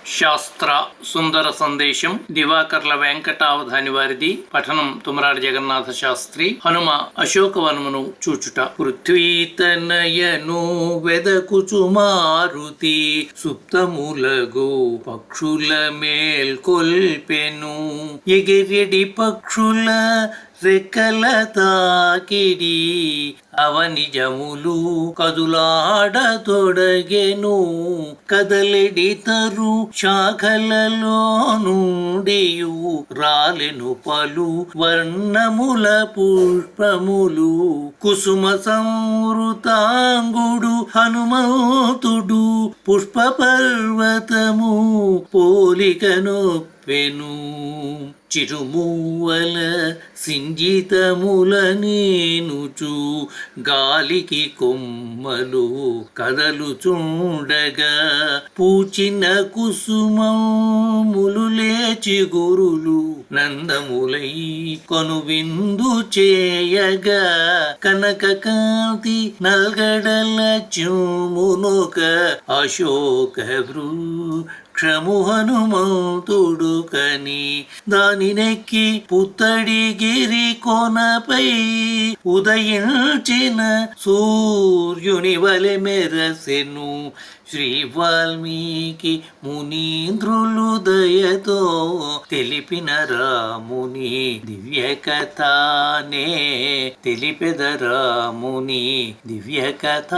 శాస్త్ర సుందర సందేశం దివాకర్ల వెంకటావధాని వారిది. పఠనం తుమరాడి జగన్నాథ శాస్త్రి. హనుమ అశోకవనమును చూచుట. పృథ్వీతనయను వెదకుచు మారుతి సుప్తములగు పక్షుల మేల్కొల్పెను. ఎగిరెడి పక్షుల రెక్కల తాకిడి అవనిజములు కదులాడతొడగెను. కదలెడి తరు శాఖలలో నుండియు రాలెను పలు వర్ణముల పుష్పములు. కుసుమ సంవృతాంగుడు హనుమంతుడు పుష్ప పర్వతము పోలికను పెను. చిరుమూవల సింజితముల నేనుచు గాలికి కొమ్మలు కదలుచుండగా పూచిన కుసుమములు లేచి గురులు నందములై కనువిందు చేయగా కనక కాంతి నల్గడల చుమునొక అశోక వృక్షము హనుమంతుడు కని దానినెక్కి పుత్తడిగిరి కొనపై ఉదయించిన సూర్యుని వలె మెరసెను. శ్రీ వాల్మీకి మునీంద్రులు దయతో తెలిపిన రాముని దివ్య కథానే తెలిపెద రాముని దివ్య కథ.